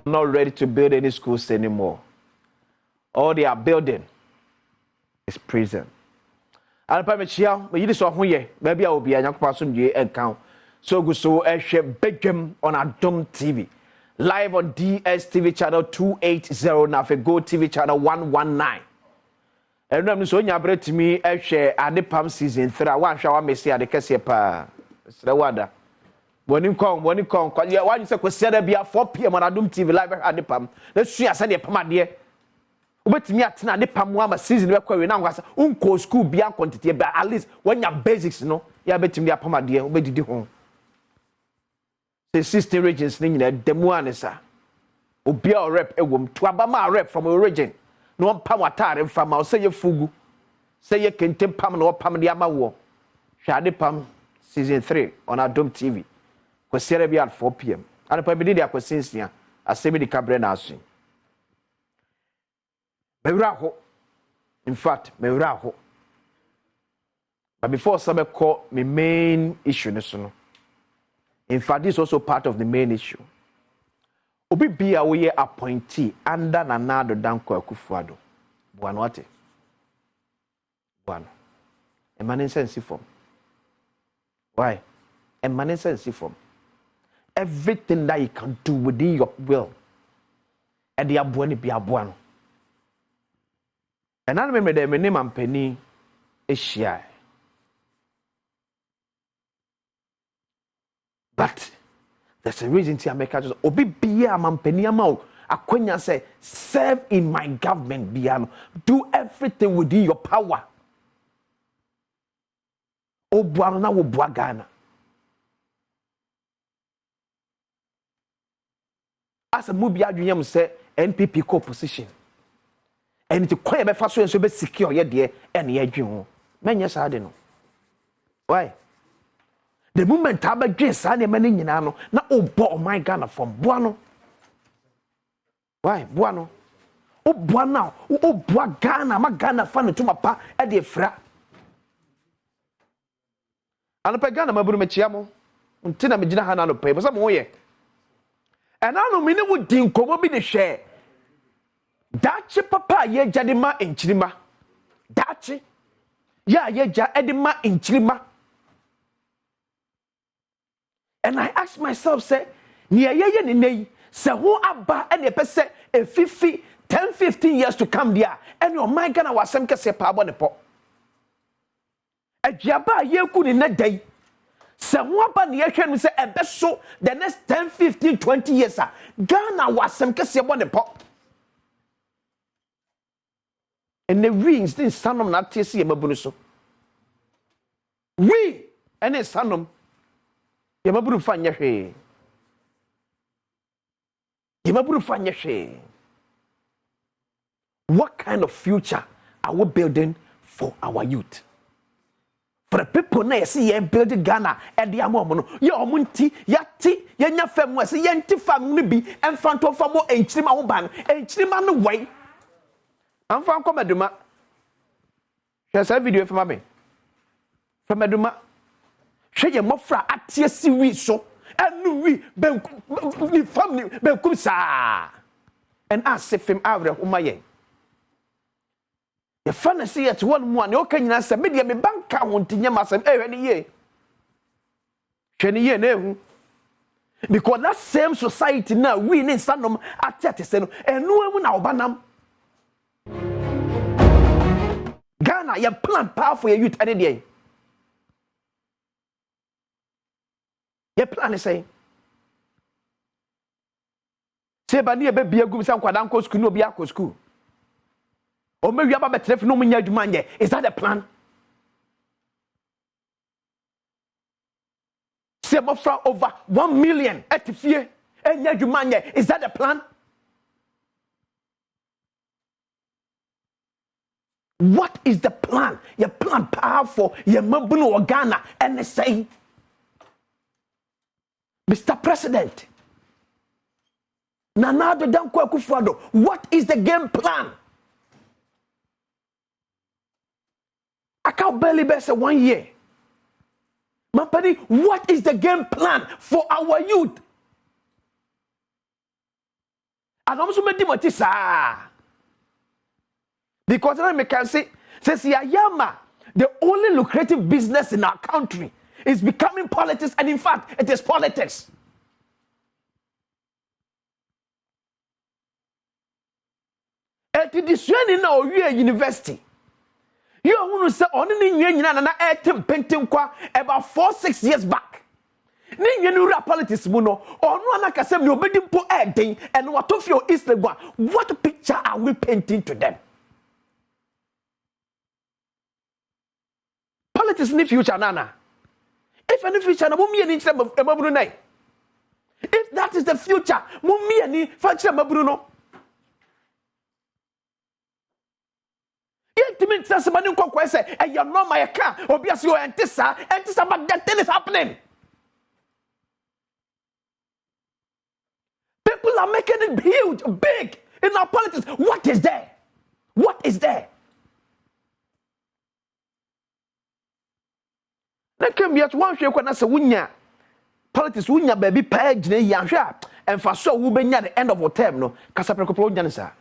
not ready to build any schools anymore. All they are building is prison. And Pamechia, but you saw who ye, maybe I will be a young person ye account. So go so Badwam on Adom TV. Live on DSTV channel 280 now for Go TV channel 119. And I'm so you to me share Adom season 3. One shower may say at the Cassia. Wada. When you come, why you say Quesada be at 4 p.m. on Adom TV live at Adom. Let's see, I said, Pama dear. But me at the Pamwama season, we're now was unco school beyond quantity, but at least when your basics, no, you bet me a Pama dear, where did you home? The sister regions, the Demuanesa. Obia rep a woman, Twabama rep from origin. No one Pamwatare from our say your fugu. Say you can take Pam or Pam the Amawo. Shadi Pam season 3 on Adom TV. Quesera be at 4 p.m. And if I did a question, I say me the Cabrera soon. In fact, Meraho. But before some call me main issue, in fact, this is also part of the main issue. Obi be a way appointee under Nanado Danko Akufuado. Buanoate. Buano. A man in sense form. Why? A man in sense form. Everything that you can do within your will. And the abuani be abuano. And I remember that my name and penny is shy. But there's a reason to make us obi biya man penny amount. Akwenya say serve in my government biano. Do everything within your power. Obuano na wobuagana. As a movie adwunyam say NPP co-position. And to quite a fast way so be secure ye dear and ye dream. Men yes I don't know. Why? The moment I begin Sunday morning na oh my Ghana from Buano. Why? Buano. Oh Buano. Oh Bua Ghana, my Ghana fan to my pa at the fra. And a Ghana Maburu Mechiamo. Until I begin Hana paper some way. And I know me would think come be the share. Dachi papa ye jadima in chilima. Dachi. Ya ye ja edima in chilima. And I ask myself, say, near ye ni nay, say who abba and a pese a 10-15 years to come there. And your my gana was some case pabo ne po. A jaba ye could in that day. Say who abba near can say a best so the next 10-15-20 years. Ghana was some case ne po. And the rings didn't stand on that TC Mabunuso. We and a son Yamaburu Fanya. Yamaburu Fanya. What kind of future are we building for our youth? For the people na see ye building Ghana and the amono. Your munti, yati, yanya fem was yanti family be and front of famo and chima ban and chima no way. I'm from Comaduma. There's a video from me. From Maduma. She ye mofra at TSC so and we ben family ben kumsa. And I say him avre umaye. The fantasy at one you can answer media me bank account in yamasem any year. Sheni ye ne. Because that same society now we need some at 30 and no one now banam. Ghana, you plan powerful youth any day. Your plan is saying, say, Bania baby, a good son, Quadanco school, no Biaco school. Or maybe about a telephone, no man. Is that a plan? Say, Mofra over 1 million at the fear, and Yajumania. Is that a plan? What is the plan? Your plan powerful, your Mabuno or Ghana, and they say, Mr. President, Nanado Danko Akufuado, what is the game plan? I can't barely say 1 year. Mampani, what is the game plan for our youth? And also made him because I can say, says Yama, the only lucrative business in our country is becoming politics, and in fact, it is politics. At the in our university, you want to say only about 4-6 years back. Ninja politics muno or no anakasem no bedi mpo eden and what of your Instagram. What picture are we painting to them? Politics in the future, Nana. If any future, if that is the future, you're not my car, obviously, but that thing is happening. People are making it huge, big in our politics. What is there? What is there? Let me be at one share when I say wunya politics wunya baby page ne yanhwa and for so we benya the end of our term no kasa prekopo nyanisa.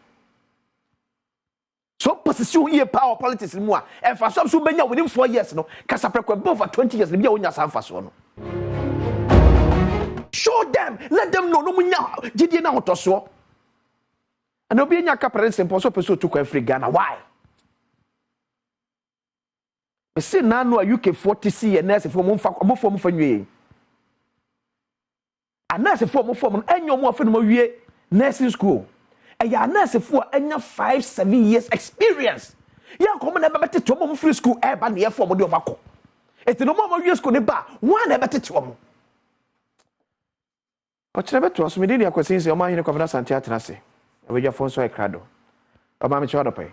So position here power politics mu a and for so benya within 4 years no kasa prekopo for 20 years bia wunya san faso no. Show them, let them know no munya gidi na hotoso. And obi nya ka president so person to every Ghana. Why? We see now no UK 40C and nurse for mo for nwe. And nurse for mo enyo mo afenu mo wie nursing school. E ya nurse for enya 5-7 years experience. Ya come na bebete to mo free school e ba na ye for mo de obako. Eti no mo wie school ne ba, one na bebete to mo. Ochebe to so me dey akwasi se o ma hine kwabra sante atrase. E we jafo so e krado. O ma me chwa do pay.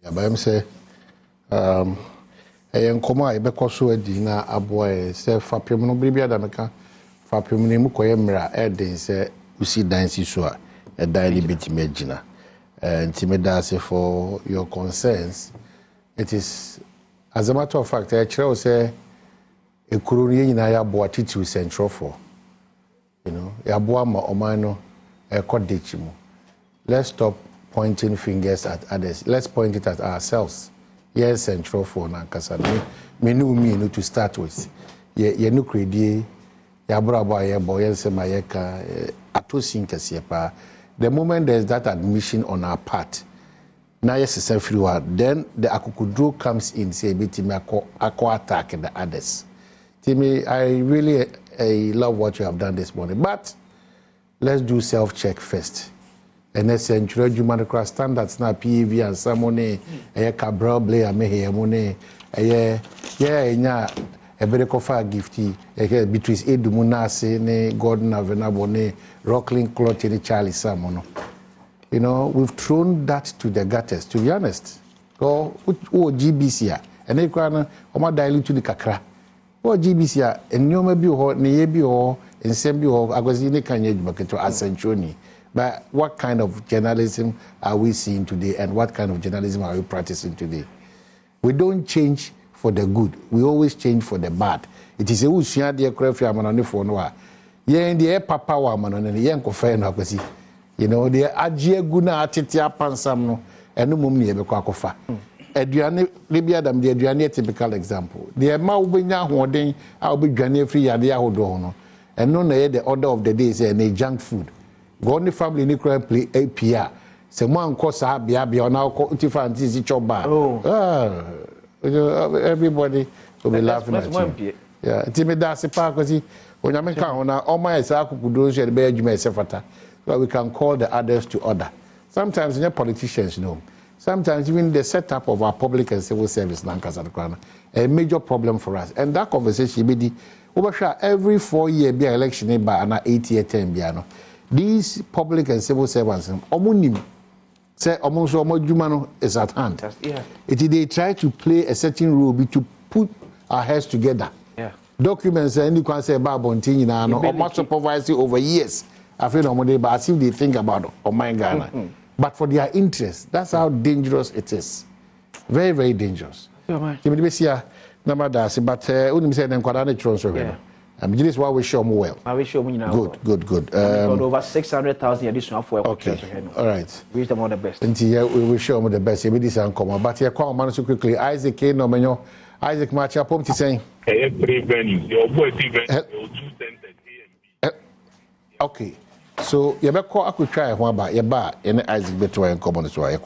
Ya bayam say nkoma a ebekọ so adi na aboa se fapem no bibia da meka fapem ne mu koye mra eden se usi dansi so a daily bit magina intimidate for your concerns. It is as a matter of fact I kire say ekuru ni nyina ya aboa titu central for ya aboa ma omano ekodechimu. Let's stop pointing fingers at others. Let's point it at ourselves. Yes, central for Nankasa. Me no to start with. Ye no credi, ya braba ya boy, semayeka, atosinka. The moment there's that admission on our part, now yes, it's everywhere. Then the akukudro comes in, say, bitimi ako attack the others. Timmy, I really love what you have done this morning, but let's do self-check first. And that's central human class standards na PV and samone Cabral Blair mehe money nya ebere kofa gifty Beatrice Edumunase ne Gordon Avenabo ne Rockling Clot ne Charlie Samono. We've thrown that to the gutters, to be honest. Or GBC and they can oma dilute to the kakra. Or GBC and nyoma bi ho ne ye bi ho ensem bi ho agozi ne kanye djubaketo asenchoni. But what kind of journalism are we seeing today, and what kind of journalism are we practicing today? We don't change for the good. We always change for the bad. It is a usia dear crafty amanoni for noa. Ye in the air papa woman and the young coffee and opposite. The ajia guna atitia pansam and no mummy ever quacofa. Adriani Libya dam the Adriani typical example. The amount we now holding I'll be granny free at the ahodono. And no the order of the day is a junk food. Go on the family ni crime play APR. Se mo anko sa bia na ko tifa anti si choba. Everybody will be laughing at you. Yeah, timi da se pa kwasi onyame ka ho na o ma esa akukudo so de be adwuma esefata. So we can call the others to order. Sometimes politicians sometimes even the setup of our public and civil service a major problem for us. And that conversation be the every 4 year be election by an 8-year term biano. These public and civil servants, say almost is at hand. Yeah. They try to play a certain role to put our heads together. Yeah. Documents and you can say about Bontini or much supervising over years. I feel no money, but as if they think about my Ghana. But for their interest, that's how dangerous it is. Very, very dangerous. But This is why we show them well. I wish you Good. Over 600,000 additional for okay. All right. Wish them all the best. And we wish them the best. You this and come. But here, come on, so quickly. Isaac, no menyo. Isaac, match up. What you saying? Your boy even okay. So you better call. I could try one, but you bar. Any Isaac better and come on this way.